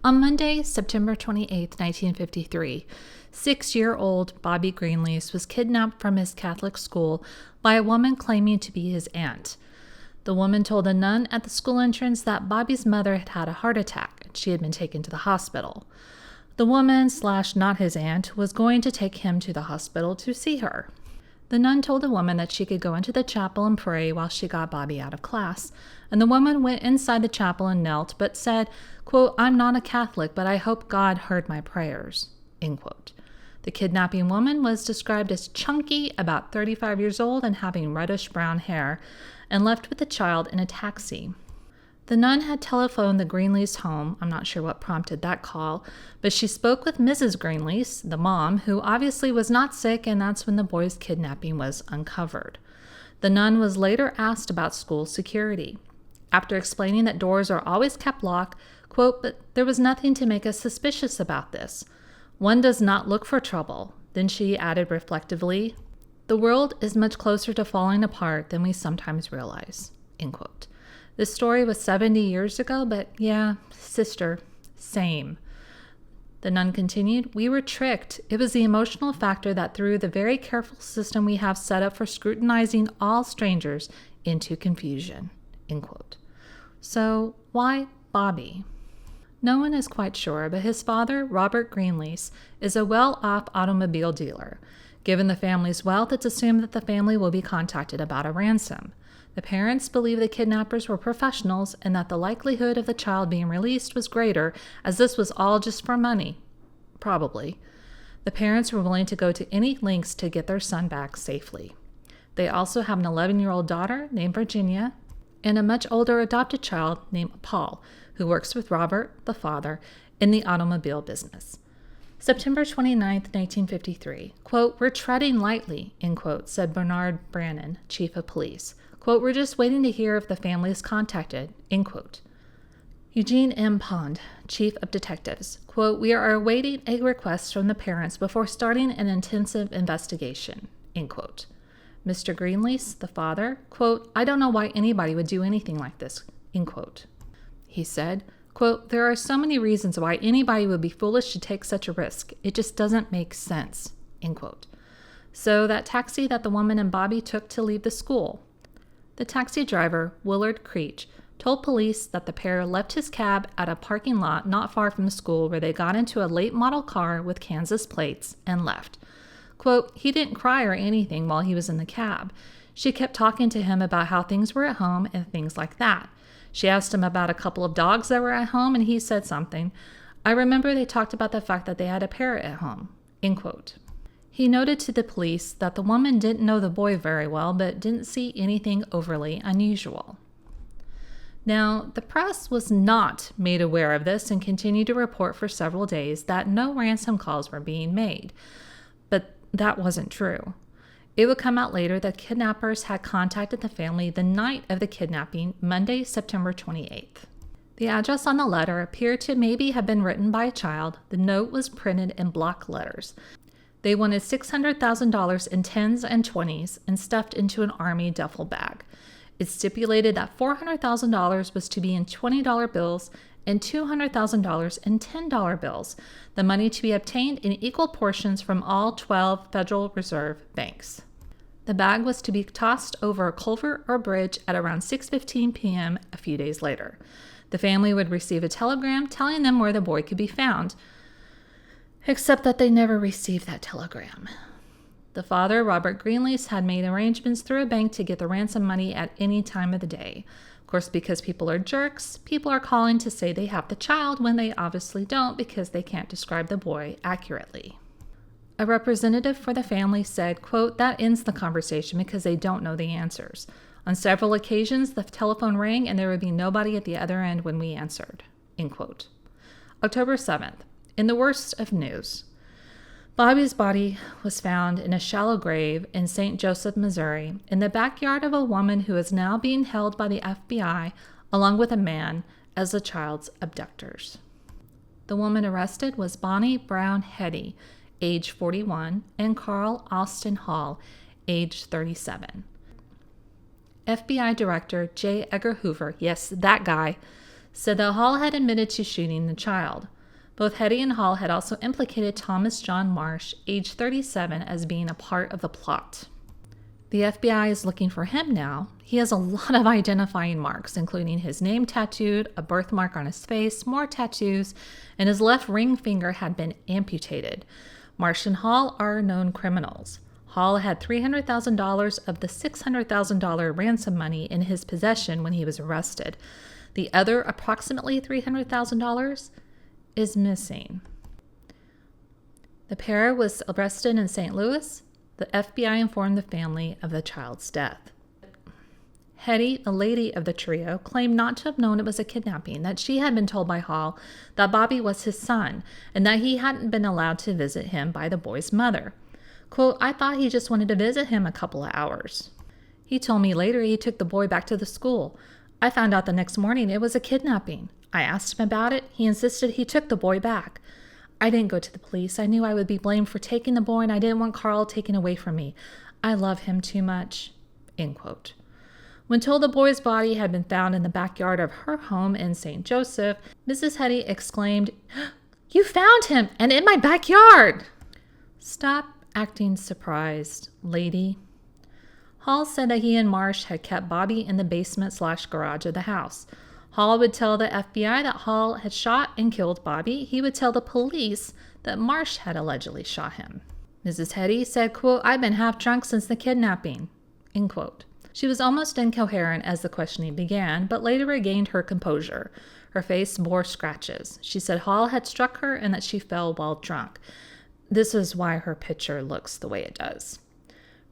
On Monday, September 28, 1953, 6-year-old Bobby Greenlease was kidnapped from his Catholic school by a woman claiming to be his aunt. The woman told a nun at the school entrance that Bobby's mother had had a heart attack and she had been taken to the hospital. The woman / not his aunt was going to take him to the hospital to see her. The nun told the woman that she could go into the chapel and pray while she got Bobby out of class, and the woman went inside the chapel and knelt, but said, quote, "I'm not a Catholic, but I hope God heard my prayers," end quote. The kidnapping woman was described as chunky, about 35 years old, and having reddish-brown hair, and left with the child in a taxi. The nun had telephoned the Greenlease home. I'm not sure what prompted that call, but she spoke with Mrs. Greenlease, the mom, who obviously was not sick, and that's when the boy's kidnapping was uncovered. The nun was later asked about school security. After explaining that doors are always kept locked, quote, "But there was nothing to make us suspicious about this. One does not look for trouble." Then she added reflectively, "The world is much closer to falling apart than we sometimes realize," end quote. This story was 70 years ago, but yeah, sister, same. The nun continued, "We were tricked. It was the emotional factor that threw the very careful system we have set up for scrutinizing all strangers into confusion," end quote. So why Bobby? No one is quite sure, but his father, Robert Greenlease, is a well-off automobile dealer. Given the family's wealth, it's assumed that the family will be contacted about a ransom. The parents believe the kidnappers were professionals and that the likelihood of the child being released was greater, as this was all just for money. Probably. The parents were willing to go to any lengths to get their son back safely. They also have an 11-year-old daughter named Virginia and a much older adopted child named Paul, who works with Robert, the father, in the automobile business. September 29, 1953, quote, "We're treading lightly," end quote, said Bernard Brannon, chief of police. Quote, "We're just waiting to hear if the family is contacted," end quote. Eugene M. Pond, chief of detectives, quote, "We are awaiting a request from the parents before starting an intensive investigation," end quote. Mr. Greenlease, the father, quote, "I don't know why anybody would do anything like this," end quote. He said, quote, "There are so many reasons why anybody would be foolish to take such a risk. It just doesn't make sense," end quote. So that taxi that the woman and Bobby took to leave the school. The taxi driver, Willard Creech, told police that the pair left his cab at a parking lot not far from the school, where they got into a late model car with Kansas plates and left. Quote, "He didn't cry or anything while he was in the cab. She kept talking to him about how things were at home and things like that. She asked him about a couple of dogs that were at home, and he said something. I remember they talked about the fact that they had a parrot at home," end quote. He noted to the police that the woman didn't know the boy very well, but didn't see anything overly unusual. Now, the press was not made aware of this and continued to report for several days that no ransom calls were being made. But that wasn't true. It would come out later that kidnappers had contacted the family the night of the kidnapping, Monday, September 28th. The address on the letter appeared to maybe have been written by a child. The note was printed in block letters. They wanted $600,000 in 10s and 20s and stuffed into an army duffel bag. It stipulated that $400,000 was to be in $20 bills and $200,000 in $10 bills, the money to be obtained in equal portions from all 12 Federal Reserve banks. The bag was to be tossed over a culvert or bridge at around 6:15 p.m. a few days later. The family would receive a telegram telling them where the boy could be found, except that they never received that telegram. The father, Robert Greenlease, had made arrangements through a bank to get the ransom money at any time of the day. Of course, because people are jerks, people are calling to say they have the child when they obviously don't, because they can't describe the boy accurately. A representative for the family said, quote, "That ends the conversation because they don't know the answers. On several occasions, the telephone rang and there would be nobody at the other end when we answered," end quote. October 7th. In the worst of news, Bobby's body was found in a shallow grave in St. Joseph, Missouri, in the backyard of a woman who is now being held by the FBI, along with a man, as the child's abductors. The woman arrested was Bonnie Brown Hetty, age 41, and Carl Austin Hall, age 37. FBI Director J. Edgar Hoover, yes, that guy, said that Hall had admitted to shooting the child. Both Hetty and Hall had also implicated Thomas John Marsh, age 37, as being a part of the plot. The FBI is looking for him now. He has a lot of identifying marks, including his name tattooed, a birthmark on his face, more tattoos, and his left ring finger had been amputated. Marsh and Hall are known criminals. Hall had $300,000 of the $600,000 ransom money in his possession when he was arrested. The other approximately $300,000 is missing. The pair was arrested in St. Louis. The FBI informed the family of the child's death. Hetty, the lady of the trio, claimed not to have known it was a kidnapping, that she had been told by Hall that Bobby was his son, and that he hadn't been allowed to visit him by the boy's mother. Quote, "I thought he just wanted to visit him a couple of hours. He told me later he took the boy back to the school. I found out the next morning it was a kidnapping. I asked him about it. He insisted he took the boy back. I didn't go to the police. I knew I would be blamed for taking the boy, and I didn't want Carl taken away from me. I love him too much." End quote. When told the boy's body had been found in the backyard of her home in St. Joseph, Mrs. Hetty exclaimed, "You found him, and in my backyard!" Stop acting surprised, lady. Hall said that he and Marsh had kept Bobby in the basement/garage of the house. Hall would tell the FBI that Hall had shot and killed Bobby. He would tell the police that Marsh had allegedly shot him. Mrs. Hetty said, quote, "I've been half drunk since the kidnapping," end quote. She was almost incoherent as the questioning began, but later regained her composure. Her face bore scratches. She said Hall had struck her and that she fell while drunk. This is why her picture looks the way it does.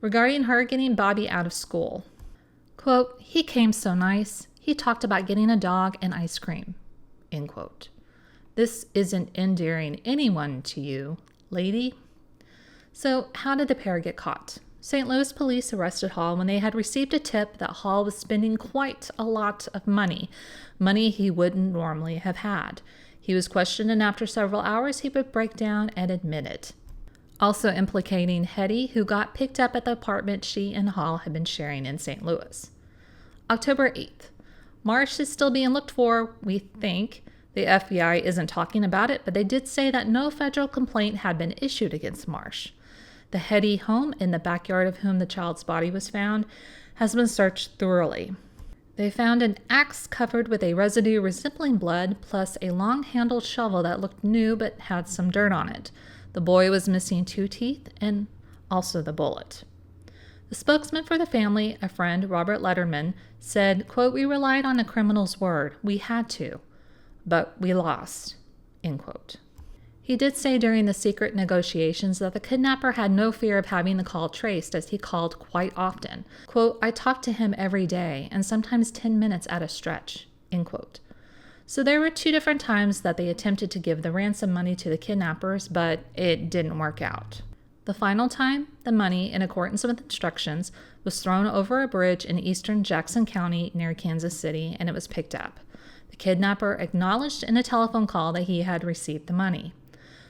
Regarding her getting Bobby out of school, quote, "He came so nice. He talked about getting a dog and ice cream," end quote. This isn't endearing anyone to you, lady. So how did the pair get caught? St. Louis police arrested Hall when they had received a tip that Hall was spending quite a lot of money he wouldn't normally have had. He was questioned, and after several hours, he would break down and admit it. Also implicating Hetty, who got picked up at the apartment she and Hall had been sharing in St. Louis. October 8th. Marsh is still being looked for, we think. The FBI isn't talking about it, but they did say that no federal complaint had been issued against Marsh. The Hetty home, in the backyard of whom the child's body was found, has been searched thoroughly. They found an axe covered with a residue resembling blood, plus a long-handled shovel that looked new but had some dirt on it. The boy was missing 2 teeth and also the bullet. The spokesman for the family, a friend, Robert Letterman, said, quote, "We relied on a criminal's word. We had to, but we lost," end quote. He did say during the secret negotiations that the kidnapper had no fear of having the call traced, as he called quite often. Quote, "I talked to him every day, and sometimes 10 minutes at a stretch," end quote. So there were 2 different times that they attempted to give the ransom money to the kidnappers, but it didn't work out. The final time, the money, in accordance with instructions, was thrown over a bridge in eastern Jackson County near Kansas City, and it was picked up. The kidnapper acknowledged in a telephone call that he had received the money.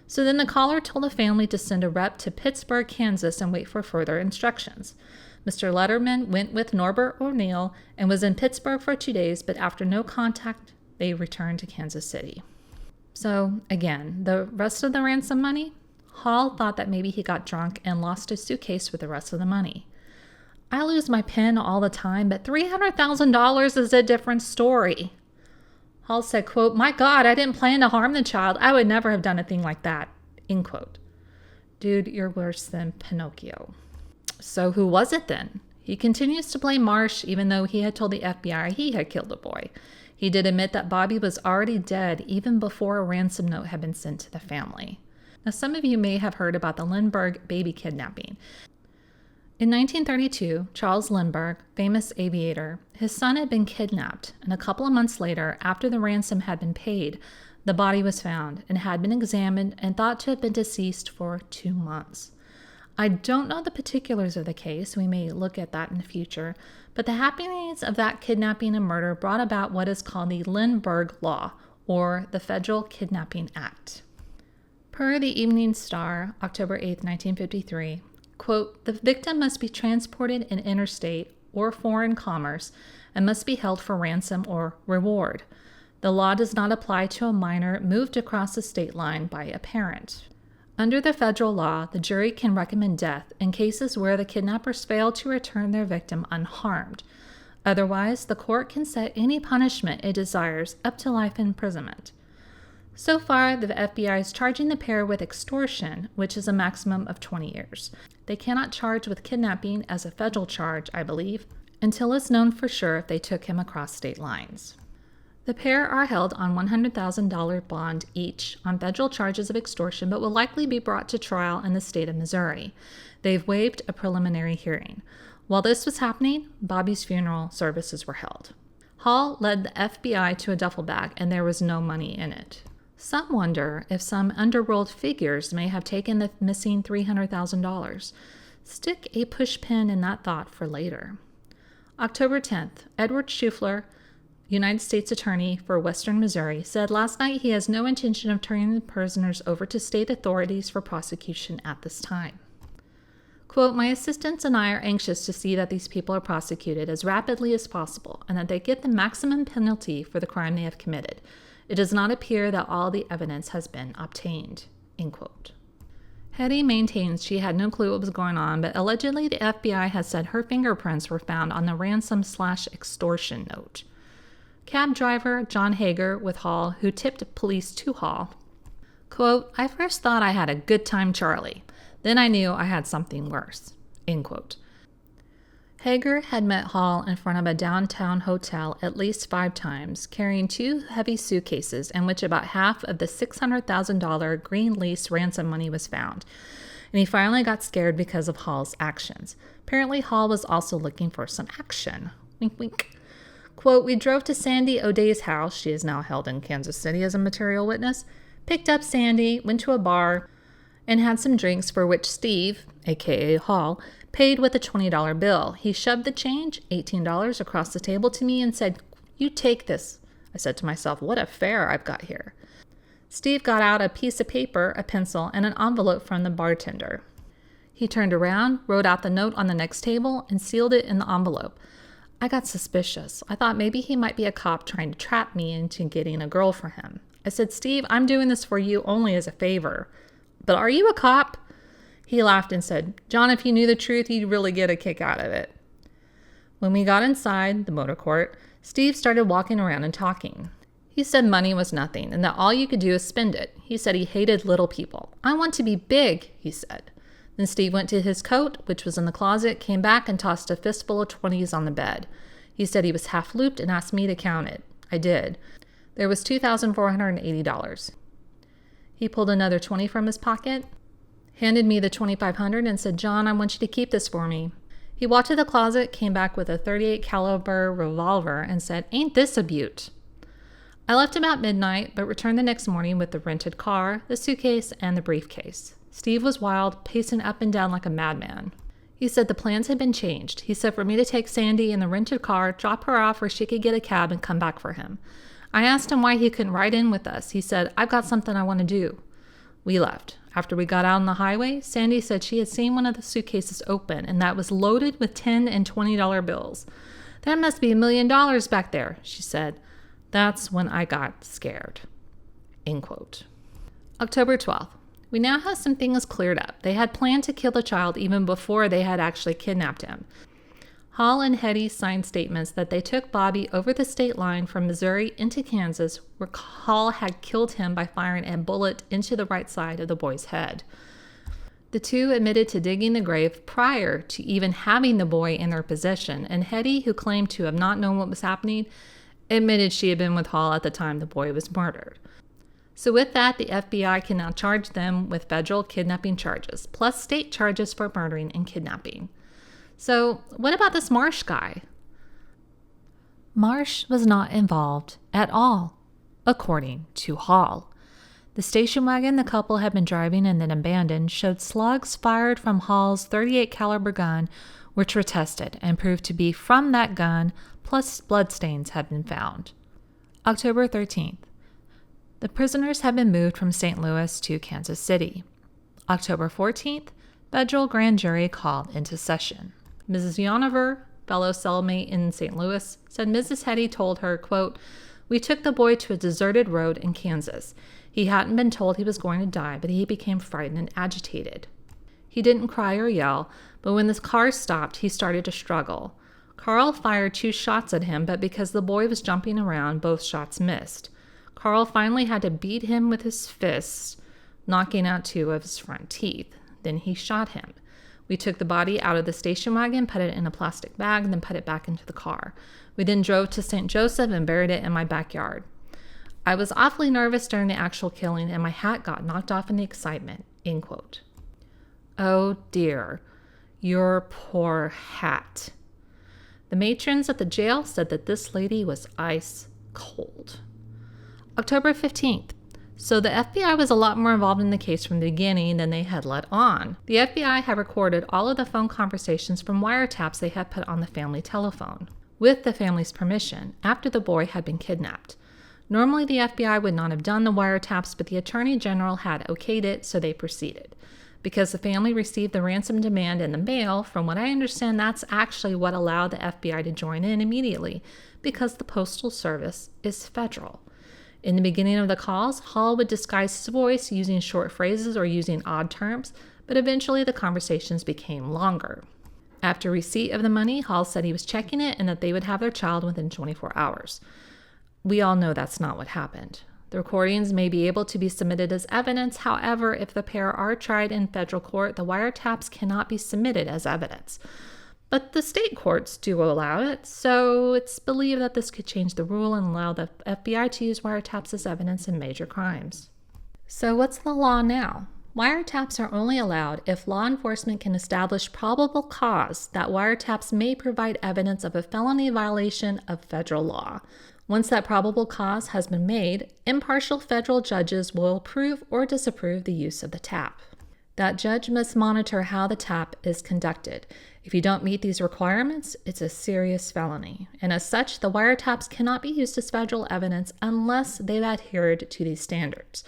So then the caller told the family to send a rep to Pittsburgh, Kansas, and wait for further instructions. Mr. Letterman went with Norbert O'Neill and was in Pittsburgh for 2 days, but after no contact, they returned to Kansas City. So again, the rest of the ransom money, Hall thought that maybe he got drunk and lost his suitcase with the rest of the money. I lose my pen all the time, but $300,000 is a different story. Hall said, quote, "My God, I didn't plan to harm the child. I would never have done a thing like that," end quote. Dude, you're worse than Pinocchio. So who was it then? He continues to blame Marsh, even though he had told the FBI he had killed the boy. He did admit that Bobby was already dead even before a ransom note had been sent to the family. Now, some of you may have heard about the Lindbergh baby kidnapping. In 1932, Charles Lindbergh, famous aviator, his son had been kidnapped, and a couple of months later, after the ransom had been paid, the body was found and had been examined and thought to have been deceased for 2 months. I don't know the particulars of the case. We may look at that in the future, but the happenings of that kidnapping and murder brought about what is called the Lindbergh Law, or the Federal Kidnapping Act. Per the Evening Star, October 8, 1953, quote, "The victim must be transported in interstate or foreign commerce and must be held for ransom or reward. The law does not apply to a minor moved across the state line by a parent. Under the federal law, the jury can recommend death in cases where the kidnappers fail to return their victim unharmed. Otherwise, the court can set any punishment it desires up to life imprisonment. So far, the FBI is charging the pair with extortion, which is a maximum of 20 years. They cannot charge with kidnapping as a federal charge, I believe, until it's known for sure if they took him across state lines. The pair are held on $100,000 bond each on federal charges of extortion, but will likely be brought to trial in the state of Missouri. They've waived a preliminary hearing. While this was happening, Bobby's funeral services were held. Hall led the FBI to a duffel bag, and there was no money in it. Some wonder if some underworld figures may have taken the missing $300,000. Stick a pushpin in that thought for later. October 10th, Edward Schufler, United States Attorney for Western Missouri, said last night he has no intention of turning the prisoners over to state authorities for prosecution at this time. Quote, "My assistants and I are anxious to see that these people are prosecuted as rapidly as possible and that they get the maximum penalty for the crime they have committed. It does not appear that all the evidence has been obtained." End quote. Hetty maintains she had no clue what was going on, but allegedly the FBI has said her fingerprints were found on the ransom/extortion note. Cab driver John Hager with Hall, who tipped police to Hall, quote, "I first thought I had a good time, Charlie. Then I knew I had something worse." End quote. Hager had met Hall in front of a downtown hotel at least 5 times, carrying 2 heavy suitcases in which about half of the $600,000 Greenlease ransom money was found, and he finally got scared because of Hall's actions. Apparently, Hall was also looking for some action. Wink, wink. Quote, "We drove to Sandy O'Day's house," she is now held in Kansas City as a material witness, "picked up Sandy, went to a bar, and had some drinks for which Steve, a.k.a. Hall, paid with a $20 bill. He shoved the change, $18, across the table to me and said, 'You take this.' I said to myself, 'What a fare I've got here.' Steve got out a piece of paper, a pencil, and an envelope from the bartender. He turned around, wrote out the note on the next table, and sealed it in the envelope. I got suspicious. I thought maybe he might be a cop trying to trap me into getting a girl for him. I said, 'Steve, I'm doing this for you only as a favor. But are you a cop?' He laughed and said, 'John, if you knew the truth, you'd really get a kick out of it.' When we got inside the motor court, Steve started walking around and talking. He said money was nothing and that all you could do is spend it. He said he hated little people. 'I want to be big,' he said. Then Steve went to his coat, which was in the closet, came back and tossed a fistful of 20s on the bed. He said he was half looped and asked me to count it. I did. There was $2,480. He pulled another 20 from his pocket, handed me the $2,500 and said, 'John, I want you to keep this for me.' He walked to the closet, came back with a .38 caliber revolver and said, 'Ain't this a beaut?' I left about midnight, but returned the next morning with the rented car, the suitcase, and the briefcase. Steve was wild, pacing up and down like a madman. He said the plans had been changed. He said for me to take Sandy in the rented car, drop her off where she could get a cab and come back for him. I asked him why he couldn't ride in with us. He said, 'I've got something I want to do.' We left. After we got out on the highway, Sandy said she had seen one of the suitcases open and that was loaded with $10 and $20 bills. 'There must be $1 million back there,' she said. That's when I got scared." End quote. October 12th. We now have some things cleared up. They had planned to kill the child even before they had actually kidnapped him. Hall and Hetty signed statements that they took Bobby over the state line from Missouri into Kansas, where Hall had killed him by firing a bullet into the right side of the boy's head. The two admitted to digging the grave prior to even having the boy in their possession, and Hetty, who claimed to have not known what was happening, admitted she had been with Hall at the time the boy was murdered. So with that, the FBI can now charge them with federal kidnapping charges, plus state charges for murdering and kidnapping. So what about this Marsh guy? Marsh was not involved at all, according to Hall. The station wagon the couple had been driving and then abandoned showed slugs fired from Hall's .38 caliber gun, which were tested and proved to be from that gun, plus bloodstains had been found. October 13th. The prisoners had been moved from St. Louis to Kansas City. October 14th, federal grand jury called into session. Mrs. Yonover, fellow cellmate in St. Louis, said Mrs. Hetty told her, quote, We took the boy to a deserted road in Kansas. He hadn't been told he was going to die, but he became frightened and agitated. He didn't cry or yell, but when the car stopped, he started to struggle. Carl fired 2 shots at him, but because the boy was jumping around, both shots missed. Carl finally had to beat him with his fists, knocking out 2 of his front teeth. Then he shot him. We took the body out of the station wagon, put it in a plastic bag, and then put it back into the car. We then drove to St. Joseph and buried it in my backyard. I was awfully nervous during the actual killing, and my hat got knocked off in the excitement." End quote. Oh dear, your poor hat. The matrons at the jail said that this lady was ice cold. October 15th. So the FBI was a lot more involved in the case from the beginning than they had let on. The FBI had recorded all of the phone conversations from wiretaps they had put on the family telephone, with the family's permission, after the boy had been kidnapped. Normally the FBI would not have done the wiretaps, but the Attorney General had okayed it, so they proceeded. Because the family received the ransom demand in the mail, from what I understand, that's actually what allowed the FBI to join in immediately, because the Postal Service is federal. In the beginning of the calls, Hall would disguise his voice using short phrases or using odd terms, but eventually the conversations became longer. After receipt of the money, Hall said he was checking it and that they would have their child within 24 hours. We all know that's not what happened. The recordings may be able to be submitted as evidence. However, if the pair are tried in federal court, the wiretaps cannot be submitted as evidence. But the state courts do allow it, so it's believed that this could change the rule and allow the FBI to use wiretaps as evidence in major crimes. So what's the law now? Wiretaps are only allowed if law enforcement can establish probable cause that wiretaps may provide evidence of a felony violation of federal law. Once that probable cause has been made, impartial federal judges will approve or disapprove the use of the tap. That judge must monitor how the tap is conducted. If you don't meet these requirements, it's a serious felony. And as such, the wiretaps cannot be used as federal evidence unless they've adhered to these standards.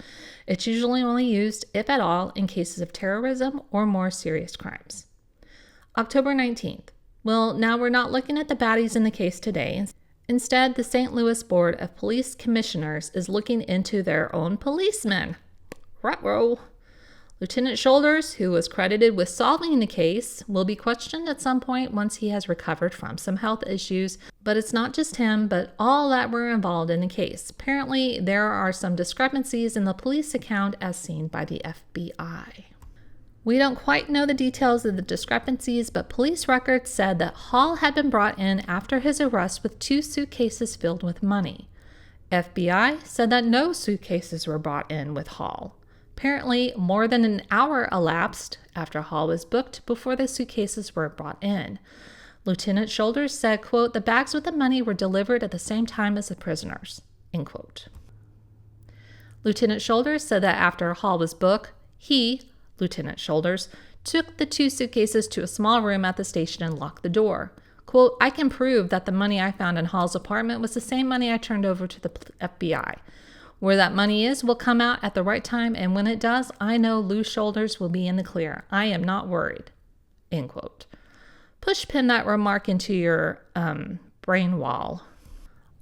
It's usually only used, if at all, in cases of terrorism or more serious crimes. October 19th. Well, now we're not looking at the baddies in the case today. Instead, the St. Louis Board of Police Commissioners is looking into their own policemen. Ruh-roh. Lieutenant Shoulders, who was credited with solving the case, will be questioned at some point once he has recovered from some health issues. But it's not just him, but all that were involved in the case. Apparently, there are some discrepancies in the police account as seen by the FBI. We don't quite know the details of the discrepancies, but police records said that Hall had been brought in after his arrest with 2 suitcases filled with money. FBI said that no suitcases were brought in with Hall. Apparently, more than an hour elapsed after Hall was booked before the suitcases were brought in. Lieutenant Shoulders said, quote, "The bags with the money were delivered at the same time as the prisoners," end quote. Lieutenant Shoulders said that after Hall was booked, Lieutenant Shoulders, took the 2 suitcases to a small room at the station and locked the door. Quote, "I can prove that the money I found in Hall's apartment was the same money I turned over to the FBI. Where that money is will come out at the right time, and when it does, I know Lou Shoulders will be in the clear. I am not worried," end quote. Pushpin that remark into your brain wall.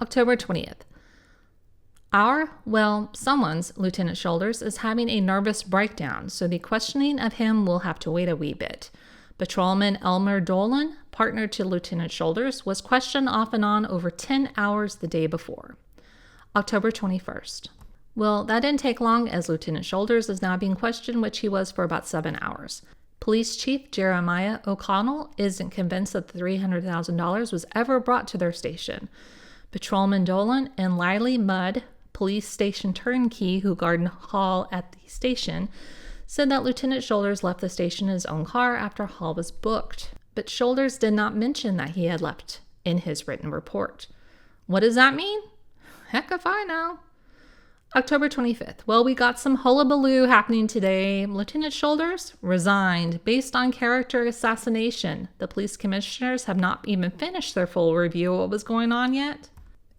October 20th. Someone's Lieutenant Shoulders is having a nervous breakdown, so the questioning of him will have to wait a wee bit. Patrolman Elmer Dolan, partner to Lieutenant Shoulders, was questioned off and on over 10 hours the day before. October 21st. Well, that didn't take long, as Lieutenant Shoulders is now being questioned, which he was for about 7 hours. Police Chief Jeremiah O'Connell isn't convinced that the $300,000 was ever brought to their station. Patrolman Dolan and Liley Mudd, police station turnkey who guarded Hall at the station, said that Lieutenant Shoulders left the station in his own car after Hall was booked. But Shoulders did not mention that he had left in his written report. What does that mean? Heck if I know. October 25th. Well, we got some hullabaloo happening today. Lieutenant Shoulders resigned based on character assassination. The police commissioners have not even finished their full review of what was going on yet.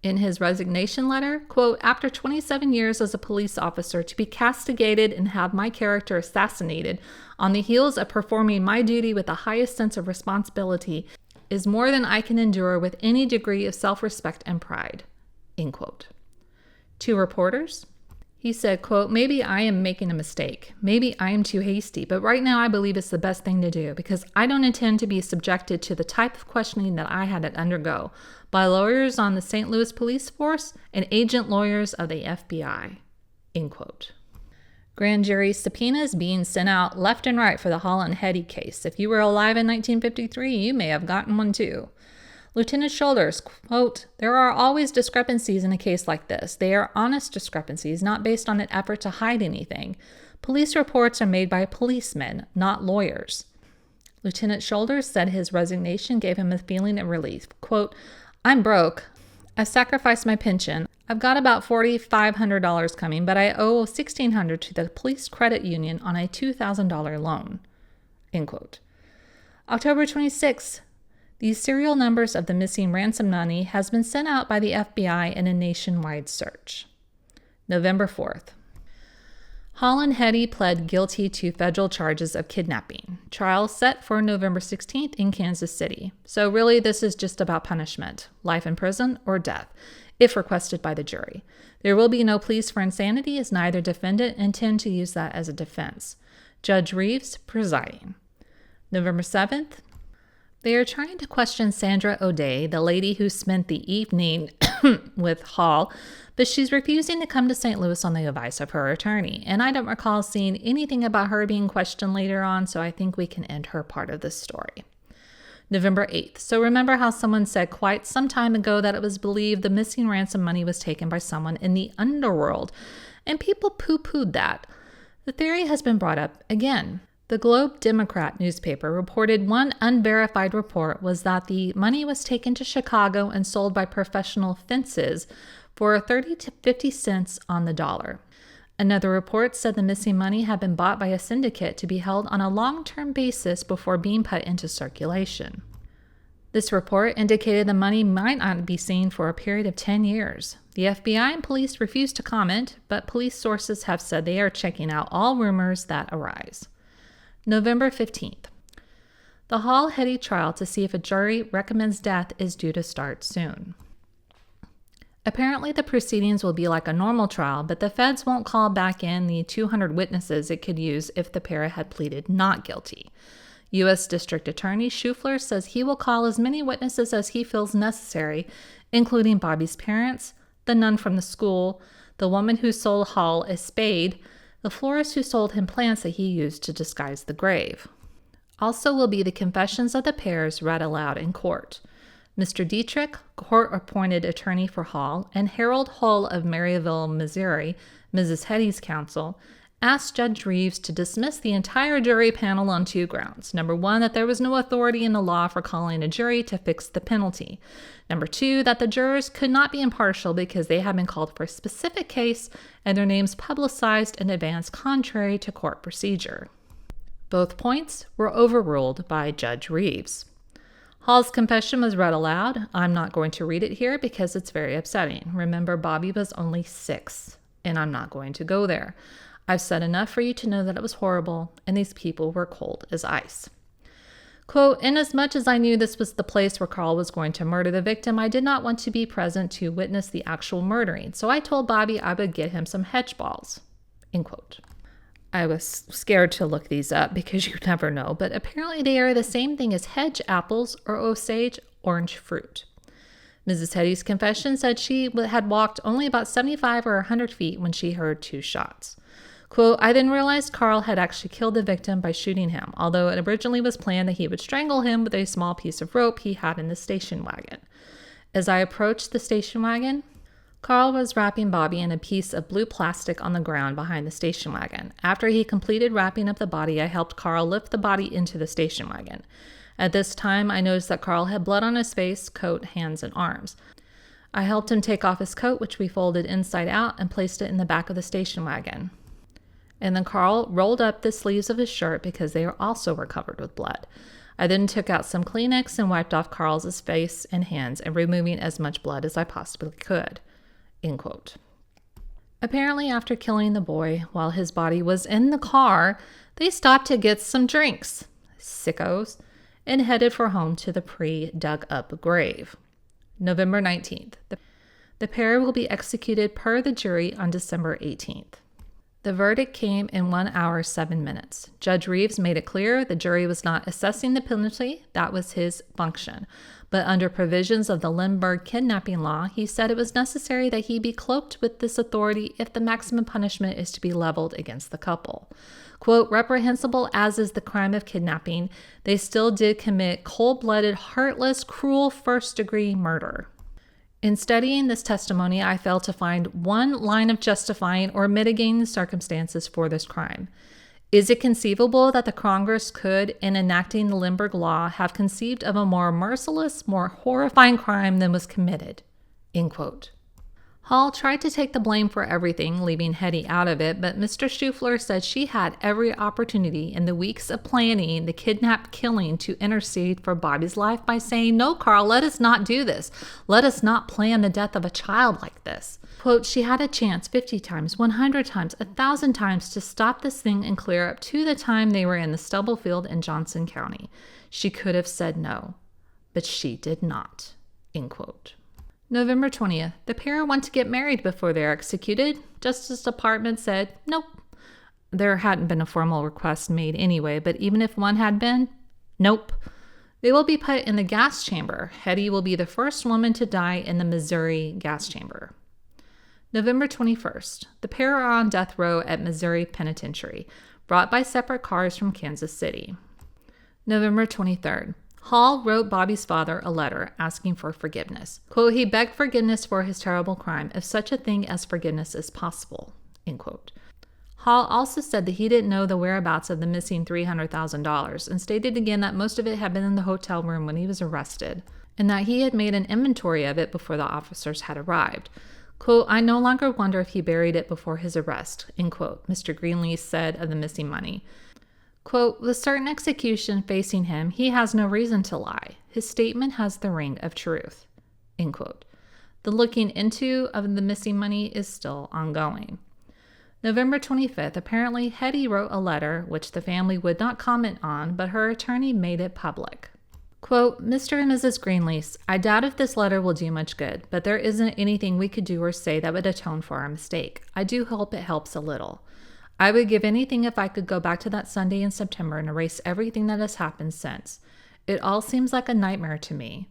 In his resignation letter, quote, "After 27 years as a police officer, to be castigated and have my character assassinated on the heels of performing my duty with the highest sense of responsibility is more than I can endure with any degree of self-respect and pride," end quote. to reporters. He said, quote, "Maybe I am making a mistake. Maybe I am too hasty, but right now I believe it's the best thing to do because I don't intend to be subjected to the type of questioning that I had to undergo by lawyers on the St. Louis police force and agent lawyers of the FBI." End quote. Grand jury subpoenas being sent out left and right for the Hall and Hetty case. If you were alive in 1953, you may have gotten one too. Lieutenant Shoulders, quote, "There are always discrepancies in a case like this. They are honest discrepancies, not based on an effort to hide anything. Police reports are made by policemen, not lawyers." Lieutenant Shoulders said his resignation gave him a feeling of relief. Quote, "I'm broke. I sacrificed my pension. I've got about $4,500 coming, but I owe $1,600 to the police credit union on a $2,000 loan." End quote. October 26, the serial numbers of the missing ransom money has been sent out by the FBI in a nationwide search. November 4th. Hall and Hetty pled guilty to federal charges of kidnapping. Trial set for November 16th in Kansas City. So really, this is just about punishment, life in prison or death, if requested by the jury. There will be no pleas for insanity, as neither defendant intend to use that as a defense. Judge Reeves presiding. November 7th. They are trying to question Sandra O'Day, the lady who spent the evening with Hall, but she's refusing to come to St. Louis on the advice of her attorney. And I don't recall seeing anything about her being questioned later on, so I think we can end her part of this story. November 8th. So remember how someone said quite some time ago that it was believed the missing ransom money was taken by someone in the underworld, and people poo-pooed that. The theory has been brought up again. The Globe Democrat newspaper reported one unverified report was that the money was taken to Chicago and sold by professional fences for 30 to 50 cents on the dollar. Another report said the missing money had been bought by a syndicate to be held on a long-term basis before being put into circulation. This report indicated the money might not be seen for a period of 10 years. The FBI and police refused to comment, but police sources have said they are checking out all rumors that arise. November 15th. The Hall-Hetty trial to see if a jury recommends death is due to start soon. Apparently, the proceedings will be like a normal trial, but the feds won't call back in the 200 witnesses it could use if the pair had pleaded not guilty. U.S. District Attorney Schufler says he will call as many witnesses as he feels necessary, including Bobby's parents, the nun from the school, the woman who sold Hall a spade, the florist who sold him plants that he used to disguise the grave. Also will be the confessions of the pairs read aloud in court. Mr. Dietrich, court-appointed attorney for Hall, and Harold Hull of Maryville, Missouri, Mrs. Hetty's counsel, asked Judge Reeves to dismiss the entire jury panel on two grounds. Number one, that there was no authority in the law for calling a jury to fix the penalty. Number two, that the jurors could not be impartial because they had been called for a specific case and their names publicized in advance contrary to court procedure. Both points were overruled by Judge Reeves. Hall's confession was read aloud. I'm not going to read it here because it's very upsetting. Remember, Bobby was only 6, and I'm not going to go there. I've said enough for you to know that it was horrible, and these people were cold as ice. Quote, inasmuch as I knew this was the place where Carl was going to murder the victim, I did not want to be present to witness the actual murdering, so I told Bobby I would get him some hedge balls. End quote. I was scared to look these up because you never know, but apparently they are the same thing as hedge apples or Osage orange fruit. Mrs. Hetty's confession said she had walked only about 75 or 100 feet when she heard 2 shots. Quote, I then realized Carl had actually killed the victim by shooting him, although it originally was planned that he would strangle him with a small piece of rope he had in the station wagon. As I approached the station wagon, Carl was wrapping Bobby in a piece of blue plastic on the ground behind the station wagon. After he completed wrapping up the body, I helped Carl lift the body into the station wagon. At this time, I noticed that Carl had blood on his face, coat, hands, and arms. I helped him take off his coat, which we folded inside out, and placed it in the back of the station wagon. And then Carl rolled up the sleeves of his shirt because they also were covered with blood. I then took out some Kleenex and wiped off Carl's face and hands, and removing as much blood as I possibly could. End quote. Apparently, after killing the boy while his body was in the car, they stopped to get some drinks, sickos, and headed for home to the pre-dug up grave. November 19th. The pair will be executed per the jury on December 18th. The verdict came in 1 hour, 7 minutes. Judge Reeves made it clear the jury was not assessing the penalty. That was his function. But under provisions of the Lindbergh kidnapping law, he said it was necessary that he be cloaked with this authority if the maximum punishment is to be leveled against the couple. Quote, reprehensible as is the crime of kidnapping, they still did commit cold-blooded, heartless, cruel first-degree murder. In studying this testimony, I failed to find one line of justifying or mitigating the circumstances for this crime. Is it conceivable that the Congress could, in enacting the Lindbergh Law, have conceived of a more merciless, more horrifying crime than was committed? End quote. Hall tried to take the blame for everything, leaving Hetty out of it, but Mr. Schufler said she had every opportunity in the weeks of planning the kidnap killing to intercede for Bobby's life by saying, no, Carl, let us not do this. Let us not plan the death of a child like this. Quote, she had a chance 50 times, 100 times, 1,000 times to stop this thing and clear up to the time they were in the stubble field in Johnson County. She could have said no, but she did not. End quote. November 20th, the pair want to get married before they are executed. Justice Department said, nope. There hadn't been a formal request made anyway, but even if one had been, nope. They will be put in the gas chamber. Hetty will be the first woman to die in the Missouri gas chamber. November 21st, the pair are on death row at Missouri Penitentiary, brought by separate cars from Kansas City. November 23rd, Hall wrote Bobby's father a letter asking for forgiveness. Quote, he begged forgiveness for his terrible crime, if such a thing as forgiveness is possible. End quote. Hall also said that he didn't know the whereabouts of the missing $300,000 and stated again that most of it had been in the hotel room when he was arrested and that he had made an inventory of it before the officers had arrived. Quote, I no longer wonder if he buried it before his arrest, end quote, Mr. Greenlease said of the missing money. Quote, with certain execution facing him, he has no reason to lie. His statement has the ring of truth, end quote. The looking into of the missing money is still ongoing. November 25th, apparently Hetty wrote a letter which the family would not comment on, but her attorney made it public. Quote, Mr. and Mrs. Greenlease, I doubt if this letter will do much good, but there isn't anything we could do or say that would atone for our mistake. I do hope it helps a little. I would give anything if I could go back to that Sunday in September and erase everything that has happened since. It all seems like a nightmare to me.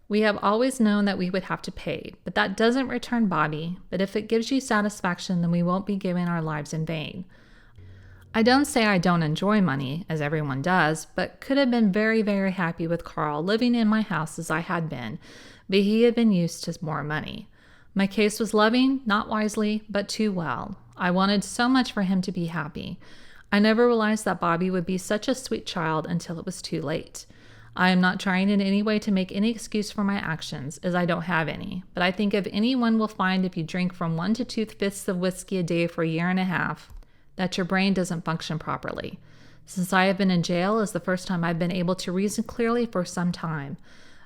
We have always known that we would have to pay, but that doesn't return Bobby. But if it gives you satisfaction, then we won't be giving our lives in vain. I don't say I don't enjoy money, as everyone does, but could have been very, very happy with Carl living in my house as I had been, but he had been used to more money. My case was loving, not wisely, but too well. I wanted so much for him to be happy. I never realized that Bobby would be such a sweet child until it was too late. I am not trying in any way to make any excuse for my actions, as I don't have any, but I think if anyone will find if you drink from 1 to 2 fifths of whiskey a day for a year and a half, that your brain doesn't function properly. Since I have been in jail is the first time I've been able to reason clearly for some time.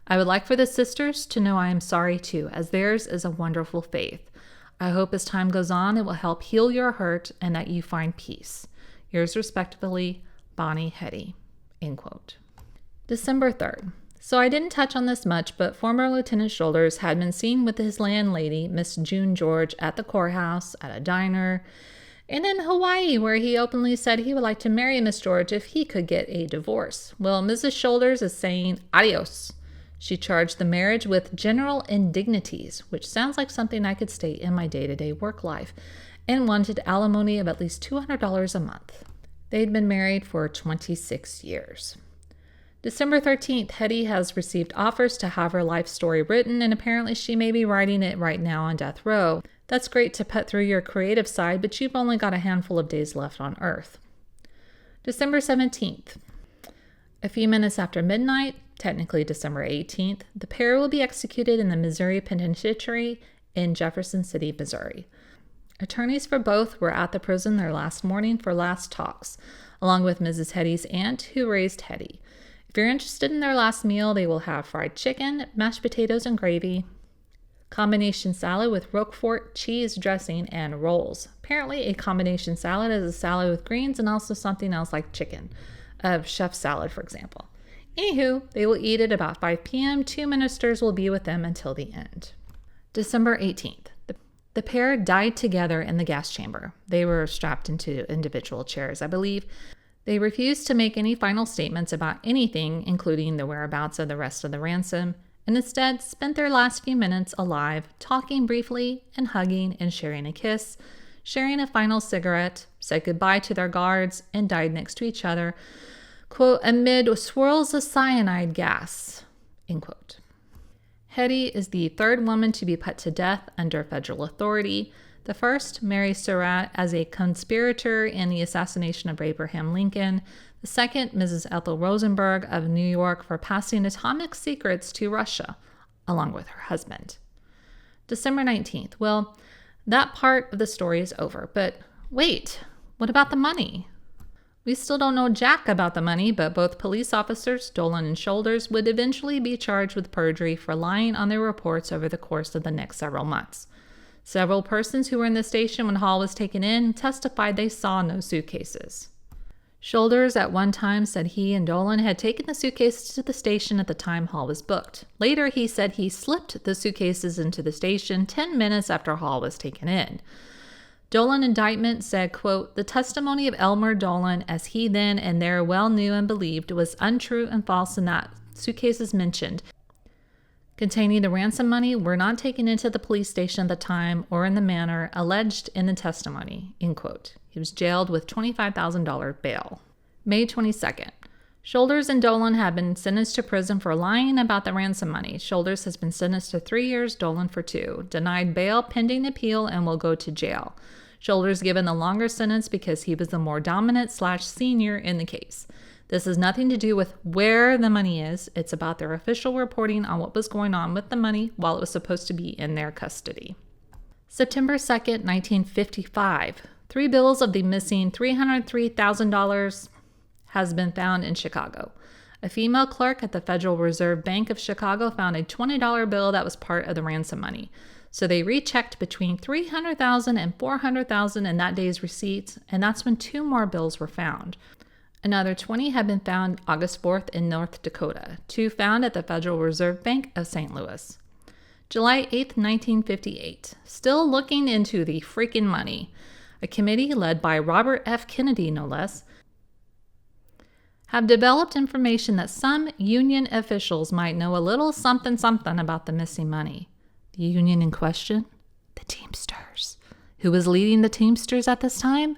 I would like for the sisters to know I am sorry too, as theirs is a wonderful faith. I hope as time goes on it will help heal your hurt and that you find peace. Yours respectfully, Bonnie Hetty. End quote. December 3rd. So I didn't touch on this much, but former Lieutenant Shoulders had been seen with his landlady, Miss June George, at the courthouse, at a diner, and in Hawaii, where he openly said he would like to marry Miss George if he could get a divorce. Well, Mrs. Shoulders is saying adios. She charged the marriage with general indignities, which sounds like something I could state in my day-to-day work life, and wanted alimony of at least $200 a month. They'd been married for 26 years. December 13th, Hetty has received offers to have her life story written, and apparently she may be writing it right now on death row. That's great to put through your creative side, but you've only got a handful of days left on Earth. December 17th. A few minutes after midnight, technically December 18th, the pair will be executed in the Missouri Penitentiary in Jefferson City, Missouri. Attorneys for both were at the prison their last morning for last talks, along with Mrs. Hetty's aunt, who raised Hetty. If you're interested in their last meal, they will have fried chicken, mashed potatoes and gravy, combination salad with Roquefort cheese dressing, and rolls. Apparently, a combination salad is a salad with greens and also something else like chicken, chef salad, for example. Anywho, they will eat at about 5 p.m. 2 ministers will be with them until the end. December 18th. The pair died together in the gas chamber. They were strapped into individual chairs, I believe. They refused to make any final statements about anything, including the whereabouts of the rest of the ransom, and instead spent their last few minutes alive, talking briefly and hugging and sharing a kiss, sharing a final cigarette, said goodbye to their guards, and died next to each other, quote, amid swirls of cyanide gas, end quote. Hetty is the third woman to be put to death under federal authority. The first, Mary Surratt, as a conspirator in the assassination of Abraham Lincoln. The second, Mrs. Ethel Rosenberg of New York, for passing atomic secrets to Russia, along with her husband. December 19th. Well, that part of the story is over, but wait, what about the money? We still don't know jack about the money, but both police officers, Dolan and Shoulders, would eventually be charged with perjury for lying on their reports over the course of the next several months. Several persons who were in the station when Hall was taken in testified they saw no suitcases. Shoulders at one time said he and Dolan had taken the suitcases to the station at the time Hall was booked. Later, he said he slipped the suitcases into the station 10 minutes after Hall was taken in. Dolan indictment said, quote, the testimony of Elmer Dolan, as he then and there well knew and believed, was untrue and false in that suitcases mentioned containing the ransom money were not taken into the police station at the time or in the manner alleged in the testimony, end quote. He was jailed with $25,000 bail. May 22nd. Shoulders and Dolan have been sentenced to prison for lying about the ransom money. Shoulders has been sentenced to 3 years, Dolan for 2. Denied bail pending appeal and will go to jail. Shoulders given the longer sentence because he was the more dominant/senior in the case. This has nothing to do with where the money is. It's about their official reporting on what was going on with the money while it was supposed to be in their custody. September 2nd, 1955. 3 bills of the missing $303,000 has been found in Chicago. A female clerk at the Federal Reserve Bank of Chicago found a $20 bill that was part of the ransom money. So they rechecked between $300,000 and $400,000 in that day's receipts, and that's when 2 more bills were found. Another 20 had been found August 4th in North Dakota, 2 found at the Federal Reserve Bank of St. Louis. July 8th, 1958. Still looking into the freaking money. A committee led by Robert F. Kennedy, no less, have developed information that some union officials might know a little something about the missing money. The union in question? The Teamsters. Who was leading the Teamsters at this time?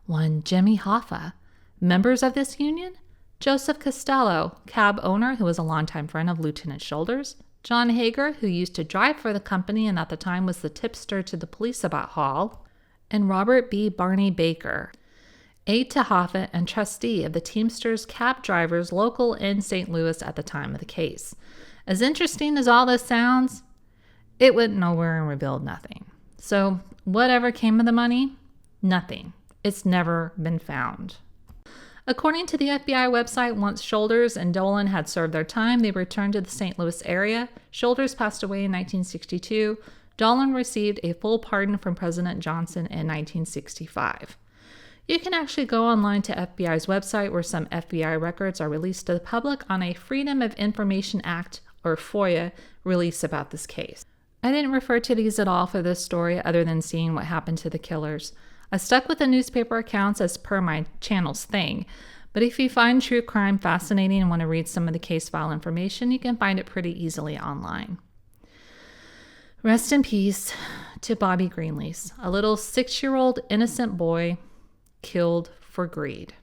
One Jimmy Hoffa. Members of this union? Joseph Costello, cab owner who was a longtime friend of Lieutenant Shoulders. John Hager, who used to drive for the company and at the time was the tipster to the police about Hall. And Robert B. Barney Baker, aide to Hoffa and trustee of the Teamsters cab drivers local in St. Louis at the time of the case. As interesting as all this sounds, it went nowhere and revealed nothing. So whatever came of the money? Nothing. It's never been found. According to the FBI website, once Shoulders and Dolan had served their time, they returned to the St. Louis area. Shoulders passed away in 1962. Dolan received a full pardon from President Johnson in 1965. You can actually go online to FBI's website where some FBI records are released to the public on a Freedom of Information Act, or FOIA, release about this case. I didn't refer to these at all for this story other than seeing what happened to the killers. I stuck with the newspaper accounts as per my channel's thing, but if you find true crime fascinating and want to read some of the case file information, you can find it pretty easily online. Rest in peace to Bobby Greenlease, a little 6-year-old innocent boy killed for greed.